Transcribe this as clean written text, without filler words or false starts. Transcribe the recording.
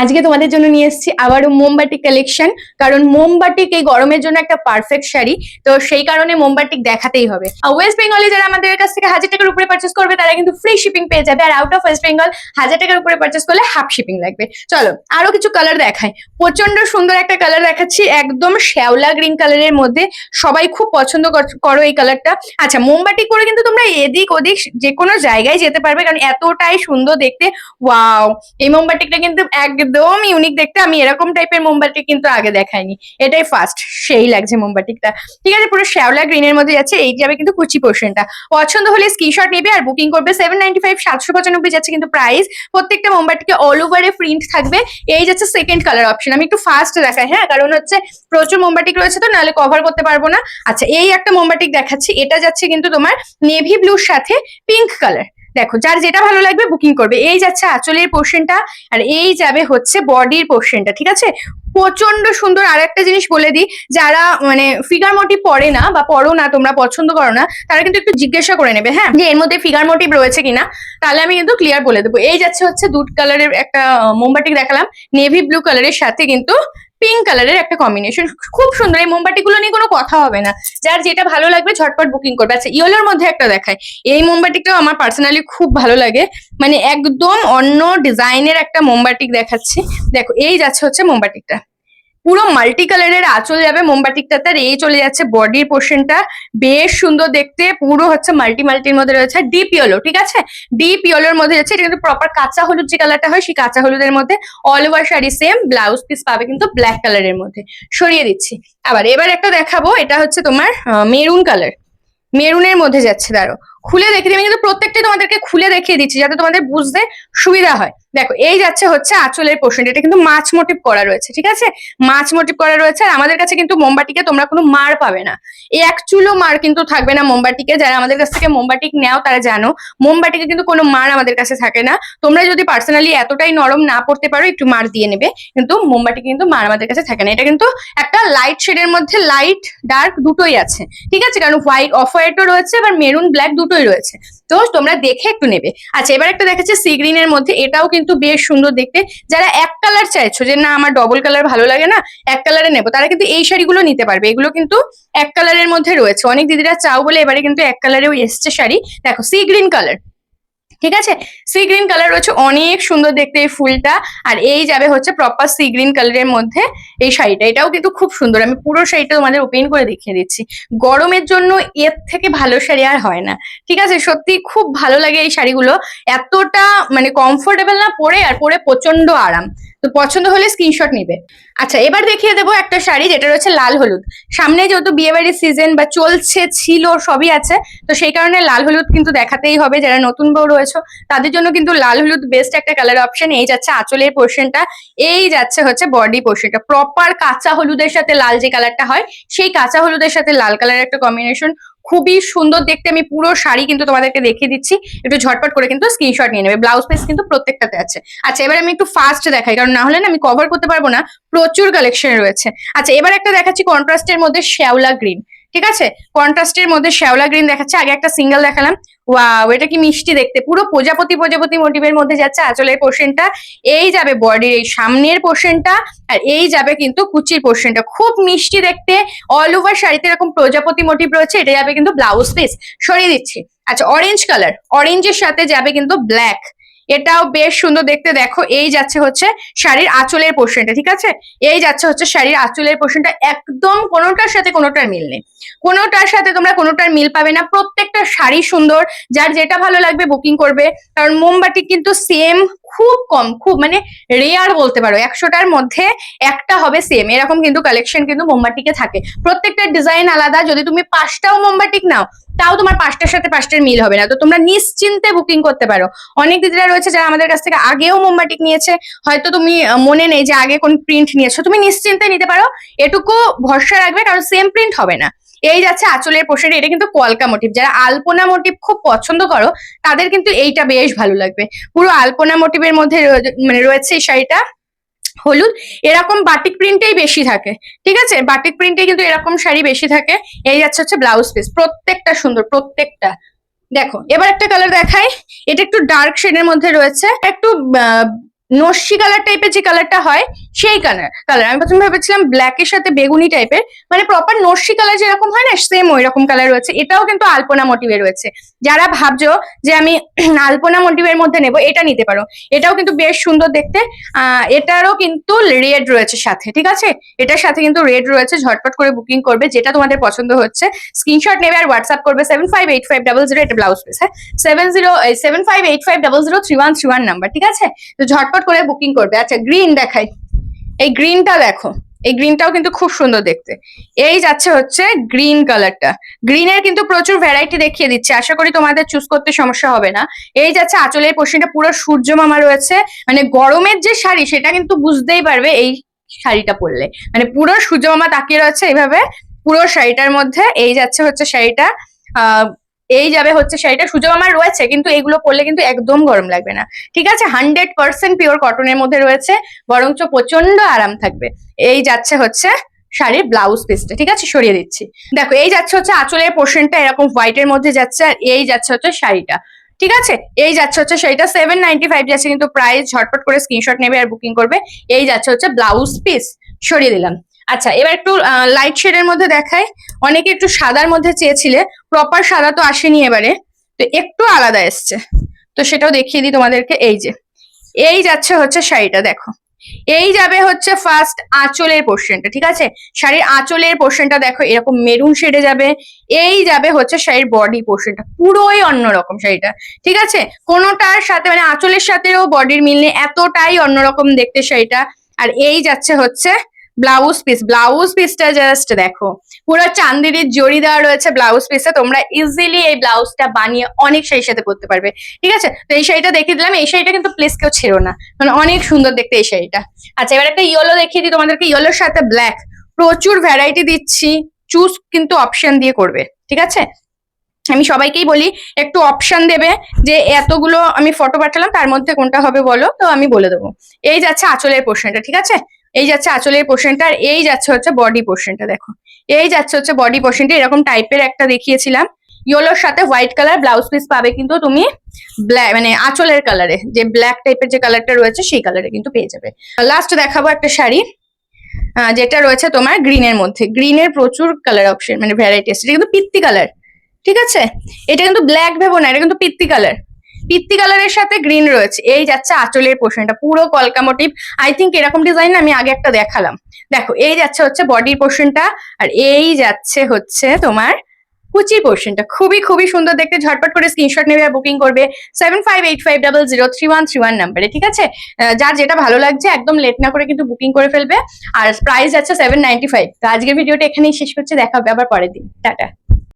আজকে তোমাদের জন্য নিয়ে এসেছি আবারও মোমবাটিক কালেকশন। কারণ মোমবাটিক এই গরমের জন্য একটা পারফেক্ট শাড়ি, তো সেই কারণে মোমবাটিক দেখাতেই হবে। ওয়েস্ট বেঙ্গলে যারা আমাদের কাছ থেকে 1000 টাকার উপরে পারচেস করবে তারা কিন্তু ফ্রি শিপিং পেয়ে যাবে, আর আউট অফ ওয়েস্ট বেঙ্গল 1000 টাকার উপরে পারচেস করলে হাফ শিপিং লাগবে। চলো আরো কিছু কালার দেখাই। প্রচন্ড সুন্দর একটা কালার দেখাচ্ছি, একদম শ্যাওলা গ্রিন কালারের মধ্যে। সবাই খুব পছন্দ করো এই কালারটা। আচ্ছা, মোমবাটিক করে কিন্তু তোমরা এদিক ওদিক যে কোনো জায়গায় যেতে পারবে, কারণ এতটাই সুন্দর দেখতে। ওয়াও, এই মোমবাটিকটা কিন্তু একদম ইউনিক দেখতে। আমি এরকম টাইপের মোমবাটিক কিন্তু আগে দেখাইনি, এটাই ফার্স্ট। সেই লাগছে মোমবাটিকটা। ঠিক আছে, পুরো শ্যাওলা গ্রিনের মধ্যে যাচ্ছে। এই যাবে কিন্তু কুচি পোর্শনটা। পছন্দ হলে স্ক্রিনশট নেবে আর বুকিং করবে। 795 795 যাচ্ছে কিন্তু প্রাইস। প্রত্যেকটা মোমবাটিকে অল ওভারে প্রিন্ট থাকবে। এই যাচ্ছে সেকেন্ড কালার অপশন। আমি একটু ফার্স্ট দেখাই, হ্যাঁ, কারণ হচ্ছে প্রচুর মোমবাটিক রয়েছে তো, নাহলে কভার করতে পারবো না। আচ্ছা, এই একটা মোমবাটিক দেখাচ্ছি। এটা যাচ্ছে কিন্তু তোমার নেভি ব্লুর সাথে পিঙ্ক কালার। দেখো, যার যেটা ভালো লাগবে বুকিং করবে। এই যাচ্ছে আঁচলের পোর্শনটা, আর এই যাবে হচ্ছে বডির পোর্শনটা। ঠিক আছে, প্রচন্ড সুন্দর। আর একটা জিনিস বলে দিই, যারা মানে ফিগার মোটিভ পরে না বা পরো না, তোমরা পছন্দ করো না, তারা কিন্তু একটু জিজ্ঞাসা করে নেবে, হ্যাঁ, যে এর মধ্যে ফিগার মোটিভ রয়েছে কিনা। তাহলে আমি কিন্তু ক্লিয়ার বলে দেবো। এই যাচ্ছে হচ্ছে দুধ কালারের একটা মোমবাটিক দেখালাম, নেভি ব্লু কালারের সাথে কিন্তু পিঙ্ক কালারের একটা কম্বিনেশন। খুব সুন্দর। এই মোমবাতি গুলো নিয়ে কোনো কথা হবে না, যার যেটা ভালো লাগবে ঝটপট বুকিং করবে। আচ্ছা, ইয়েলোর মধ্যে একটা দেখায়। এই মোমবাতিটাও আমার পার্সোনালি খুব ভালো লাগে, মানে একদম অন্য ডিজাইনের একটা মোমবাতিক দেখাচ্ছি। দেখো, এই যাচ্ছে হচ্ছে মোমবাতিকটা, পুরো মাল্টি কালারের আঁচল যাবে মোমবাতিকটাতে। আর এই চলে যাচ্ছে বডির পোর্শনটা, বেশ সুন্দর দেখতে। পুরো হচ্ছে মাল্টির মধ্যে রয়েছে ডিপ ইয়েলো। ঠিক আছে, ডিপ ইয়েলোর মধ্যে যাচ্ছে। এটা কিন্তু প্রপার কাঁচা হলুদ যে কালারটা হয়, সেই কাঁচা হলুদের মধ্যে। All over sari same, blouse piece পাবে কিন্তু ব্ল্যাক কালারের মধ্যে। সরিয়ে দিচ্ছি। এবার একটা দেখাবো, এটা হচ্ছে তোমার মেরুন কালার। মেরুনের মধ্যে যাচ্ছে। দাঁড়ো, খুলে দেখিয়ে দিই। আমি কিন্তু প্রত্যেকটা তোমাদেরকে খুলে দেখিয়ে দিচ্ছি যাতে তোমাদের বুঝতে সুবিধা হয়। দেখো, এই যাচ্ছে হচ্ছে আঁচলের পোর্শন। এটা কিন্তু মাছ মোটিভ করা রয়েছে। ঠিক আছে, মাছ মোটিভ করা রয়েছে। আর আমাদের কাছে কিন্তু মোমবাটিকে তোমরা কোনো মার পাবে না, এই এক চুলো মার কিন্তু থাকবে না মোমবাটিকে। যারা আমাদের কাছ থেকে মোমবাটিক নেও তারা জানো, মোমবাটিকে কিন্তু কোনো মার আমাদের কাছে থাকে না। তোমরা যদি পার্সোনালি এতটাই নরম না পড়তে পারো, একটু মার দিয়ে নেবে, কিন্তু মোমবাটিকে কিন্তু মার আমাদের কাছে থাকে না। এটা কিন্তু একটা লাইট শেডের মধ্যে, লাইট ডার্ক দুটোই আছে। ঠিক আছে, কারণ হোয়াইট অফ হোয়াইটও রয়েছে, আবার মেরুন ব্ল্যাক দুটোই রয়েছে, তো তোমরা দেখে একটু নেবে। আচ্ছা, এবার একটা দেখাচ্ছে সি গ্রিনের মধ্যে। এটাও কিন্তু বেশ সুন্দর দেখতে। যারা এক কালার চাইছো, যে না আমার ডবল কালার ভালো লাগে না, এক কালারে নেবো, তারা কিন্তু এই শাড়িগুলো নিতে পারবে। এগুলো কিন্তু এক কালারের মধ্যে রয়েছে। অনেক দিদিরা চাও বলে এবারে কিন্তু এক কালারেও এসছে শাড়ি। দেখো, সি গ্রিন কালার। ঠিক আছে, সি গ্রিন কালার রয়েছে, অনেক সুন্দর দেখতে এই ফুলটা। আর এই যাবে হচ্ছে প্রপার সি গ্রিন কালারের মধ্যে এই শাড়িটা। এটাও কিন্তু খুব সুন্দর। আমি পুরো শাড়িটা তোমাদের ওপেন করে দেখিয়ে দিচ্ছি। গরমের জন্য এর থেকে ভালো শাড়ি আর হয় না। ঠিক আছে, সত্যি খুব ভালো লাগে এই শাড়িগুলো। এতটা মানে কমফোর্টেবল না পরে, আর পরে প্রচন্ড আরাম। তো পছন্দ হলে স্ক্রিনশট নিবে। আচ্ছা, এবার দেখিয়ে দেবো একটা শাড়ি যেটা রয়েছে লাল হলুদ। সামনে যেহেতু বিয়ে বাড়ির সিজন বা চলছে, ছিল, সবই আছে, তো সেই কারণে লাল হলুদ কিন্তু দেখাতেই হবে। যারা নতুন বউ রয়েছে তাদের জন্য কিন্তু লাল হলুদ বেস্ট একটা কালার অপশন। এই যাচ্ছে আঁচলের পোর্শনটা, এই যাচ্ছে হচ্ছে বডি পোর্শনটা। প্রপার কাঁচা হলুদের সাথে লাল যে কালারটা হয়, সেই কাঁচা হলুদের সাথে লাল কালারের একটা কম্বিনেশন, খুবই সুন্দর দেখতে। আমি পুরো শাড়ি কিন্তু তোমাদেরকে দেখিয়ে দিচ্ছি, একটু ঝটপট করে কিন্তু স্ক্রিনশট নিয়ে নেবে। ব্লাউজ পিস কিন্তু প্রত্যেকটাতে আছে। আচ্ছা, এবার আমি একটু ফাস্ট দেখাই, কারণ না হলে না আমি কভার করতে পারবো না, প্রচুর কালেকশন রয়েছে। আচ্ছা, এবার একটা দেখাচ্ছি কন্ট্রাস্টের মধ্যে শ্যাওলা গ্রিন। ঠিক আছে, কন্ট্রাস্টের মধ্যে শ্যাওলা গ্রিন দেখাচ্ছে। আগে একটা সিঙ্গেল দেখালাম। ওয়াও, এটা কি মিষ্টি দেখতে। পুরো প্রজাপতি মোটিভের মধ্যে যাচ্ছে আঁচলের পোর্শনটা। এই যাবে বডির এই সামনের পোর্শনটা, আর এই যাবে কিন্তু কুচির পোর্শনটা। খুব মিষ্টি দেখতে। অল ওভার শাড়িতে এরকম প্রজাপতি মোটিভ রয়েছে। এটা যাবে কিন্তু ব্লাউজ পিস। সরিয়ে দিচ্ছি। আচ্ছা, অরেঞ্জ কালার। অরেঞ্জের সাথে যাবে কিন্তু ব্ল্যাক। এটাও বেশ সুন্দর দেখতে। দেখো, এই যাচ্ছে হচ্ছে শাড়ির আঁচলের পোর্শনটা। ঠিক আছে, এই যাচ্ছে হচ্ছে শাড়ির আঁচলের পোর্শনটা। একদম কোনোটার সাথে কোনোটার মিল নেই, কোনোটার সাথে তোমরা কোনোটার মিল পাবে না। প্রত্যেকটা শাড়ি সুন্দর, যার যেটা ভালো লাগবে বুকিং করবে। কারণ মোমবাতি কিন্তু সেম খুব কম, খুব মানে রেয়ার বলতে পারো, 100টার মধ্যে একটা হবে সেম, এরকম কিন্তু কালেকশন কিন্তু মোমবাতিকে থাকে। প্রত্যেকটা ডিজাইন আলাদা। যদি তুমি 5টাও মোমবাতিক নাও, তাও তোমার 5টার সাথে 5টার মিল হবে না। তো তোমরা নিশ্চিন্তে বুকিং করতে পারো। অনেক দিদিরা রয়েছে যারা আমাদের কাছ থেকে আগেও মোমবাতিক নিয়েছে, হয়তো তুমি মনে নেই যে আগে কোন প্রিন্ট নিয়েছো, তুমি নিশ্চিন্তে নিতে পারো। এটুকু ভরসা রাখবে, কারণ সেম প্রিন্ট হবে না। এই যাচ্ছে আঁচলের পোর্শন। এটা কিন্তু কলকা মোটিভ। যারা আলপনা মোটিভ খুব পছন্দ করো তাদের কিন্তু এইটা বেশ ভালো লাগবে। পুরো আলপনা মোটিভের মধ্যে মানে রয়েছে এই শাড়িটা। হলুদ, এরকম বাটিক প্রিন্টেই বেশি থাকে। ঠিক আছে, বাটিক প্রিন্টে কিন্তু এরকম শাড়ি বেশি থাকে। এই যাচ্ছে হচ্ছে ব্লাউজ পিস। প্রত্যেকটা সুন্দর, প্রত্যেকটা। দেখো, এবার একটা কালার দেখাই। এটা একটু ডার্ক শেডের মধ্যে রয়েছে, একটু নস্যি কালার টাইপের যে কালারটা হয় সেই কালার আমি প্রথমে ভেবেছিলাম ব্ল্যাকের সাথে বেগুনি টাইপের, মানে প্রপার নস্যি কালার যেরকম হয় না সেম ওই রকম কালার রয়েছে। এটাও কিন্তু আলপনা মোটিভে রয়েছে, যারা ভাবছো যে আমি আলপনা মোটিভের মধ্যে নেব এটা নিতে পারো, এটাও কিন্তু বেশ সুন্দর দেখতে। এটারও কিন্তু রেড রয়েছে সাথে, ঠিক আছে, এটার সাথে কিন্তু রেড রয়েছে। ঝটপট করে বুকিং করবে, যেটা তোমাদের পছন্দ হচ্ছে স্ক্রিনশট নেবে আর হোয়াটসঅ্যাপ করবে 758500, এটা ব্লাউজ পিস, হ্যাঁ 7585003131 নাম্বার, ঠিক আছে। তো ঝটপট করে বুকিং করবে। আচ্ছা গ্রিন দেখাই, এই গ্রিনটা দেখো, এই গ্রিনটাও কিন্তু খুব সুন্দর দেখতে। এই যাচ্ছে হচ্ছে গ্রিন কালারটা, গ্রিনের কিন্তু প্রচুর ভ্যারাইটি দেখিয়ে দিচ্ছে, আশা করি তোমাদের চুজ করতে সমস্যা হবে না। এই যাচ্ছে আঁচলের পোর্শনটা, পুরো সূর্য মামা রয়েছে, মানে গরমের যে শাড়ি সেটা কিন্তু বুঝতেই পারবে এই শাড়িটা পরলে, মানে পুরো সূর্য মামা তাকিয়ে রয়েছে এইভাবে পুরো শাড়িটার মধ্যে। এই যাচ্ছে হচ্ছে শাড়িটা, এই যাবে হচ্ছে শাড়িটা, সূর্য মামার রয়েছে কিন্তু এগুলো পরলে কিন্তু একদম গরম লাগবে না, ঠিক আছে। 100% পিওর কটনের মধ্যে রয়েছে, বরঞ্চ প্রচন্ড আরাম থাকবে। এই যাচ্ছে হচ্ছে শাড়ির ব্লাউজ পিসটা, ঠিক আছে, সরিয়ে দিচ্ছি। দেখো এই যাচ্ছে হচ্ছে আঁচলের পোর্শনটা এরকম হোয়াইটের মধ্যে যাচ্ছে, আর এই যাচ্ছে হচ্ছে শাড়িটা, ঠিক আছে। এই যাচ্ছে হচ্ছে শাড়িটা 795 যাচ্ছে কিন্তু প্রাইস, ঝটপট করে স্ক্রিনশট নেবে আর বুকিং করবে। এই যাচ্ছে হচ্ছে ব্লাউজ পিস, সরিয়ে দিলাম। আচ্ছা এবার একটু লাইট শেডের মধ্যে দেখাই। অনেকে একটু সাদার মধ্যে চেয়েছিলে, প্রপার সাদা তো আসেনি এবারে, তো একটু আলাদা এসছে, তো সেটাও দেখিয়ে দিই তোমাদেরকে। এই যে এই যাচ্ছে হচ্ছে শাড়িটা, দেখো এই যাবে হচ্ছে ফার্স্ট আঁচলের পোর্শনটা, ঠিক আছে, শাড়ির আঁচলের পোর্শনটা দেখো এরকম মেরুন শেডে যাবে। এই যাবে হচ্ছে শাড়ির বডি পোর্শনটা, পুরোই অন্যরকম শাড়িটা, ঠিক আছে, কোনোটার সাথে মানে আঁচলের সাথেও বডির মিল নেই, এতটাই অন্যরকম দেখতে শাড়িটা। আর এই যাচ্ছে হচ্ছে ব্লাউজ পিস, ব্লাউজ পিসটা জাস্ট দেখো, পুরো চান্দিনীর জড়ি দেওয়া রয়েছে ব্লাউজ পিসে, তোমরা ইজিলি এই ব্লাউজটা বানিয়ে অনেক শাড়ির সাথে করতে পারবে, ঠিক আছে। তো এই শাড়িটা দেখিয়ে দিলাম, এই শাড়িটা কিন্তু প্লিজ কেউ ছেড়ো না, মানে অনেক সুন্দর দেখতে এই শাড়িটা। আচ্ছা এবার একটা ইয়েলো দেখিয়ে দিই তোমাদেরকে, ইয়েলোর সাথে ব্ল্যাক, প্রচুর ভ্যারাইটি দিচ্ছি, চুজ কিন্তু অপশন দিয়ে করবে, ঠিক আছে। আমি সবাইকেই বলি একটু অপশন দেবে, যে এতগুলো আমি ফটো পাঠালাম তার মধ্যে কোনটা হবে বলো, তো আমি বলে দেবো। এই যাচ্ছে আঁচলের পোর্শনটা, ঠিক আছে, এই যাচ্ছে আঁচলের পোর্শনটা, আর এই যাচ্ছে হচ্ছে বডি পোর্শনটা, দেখো এই যাচ্ছে হচ্ছে বডি পোর্শনটা, এরকম টাইপের একটা দেখিয়েছিলাম। ইয়েলোর সাথে হোয়াইট কালার ব্লাউজ পিস পাবে কিন্তু তুমি, ব্ল্যাক মানে আঁচলের কালারে যে ব্ল্যাক টাইপের যে কালারটা রয়েছে সেই কালারে কিন্তু পেয়ে যাবে। লাস্ট দেখাবো একটা শাড়ি যেটা রয়েছে তোমার গ্রিনের মধ্যে, গ্রিনের প্রচুর কালার অপশন মানে ভ্যারাইটি আছে, এটা কিন্তু পিত্তি কালার, ঠিক আছে, এটা কিন্তু ব্ল্যাক ভেবো না, এটা কিন্তু পিত্তি কালার, পিত্তি কালারের সাথে গ্রিন রয়েছে। এই যাচ্ছে আঁচলের পোর্শনটা, পুরো কলকা মোটিভ, আই থিঙ্ক এরকম ডিজাইন আমি আগে একটা দেখালাম। দেখো এই যাচ্ছে হচ্ছে বডির পোর্শনটা, আর এই যাচ্ছে হচ্ছে তোমার কুচি পোর্শনটা, খুবই খুবই সুন্দর দেখতে। ঝটপট করে স্ক্রিনশট নেবে আর বুকিং করবে 7585003131 নাম্বারে, ঠিক আছে। যার যেটা ভালো লাগছে একদম লেট না করে কিন্তু বুকিং করে ফেলবে। আর প্রাইস আছে 795। তো আজকের ভিডিওটা এখানেই শেষ করছি, দেখা হবে আবার পরের দিন, টাটা।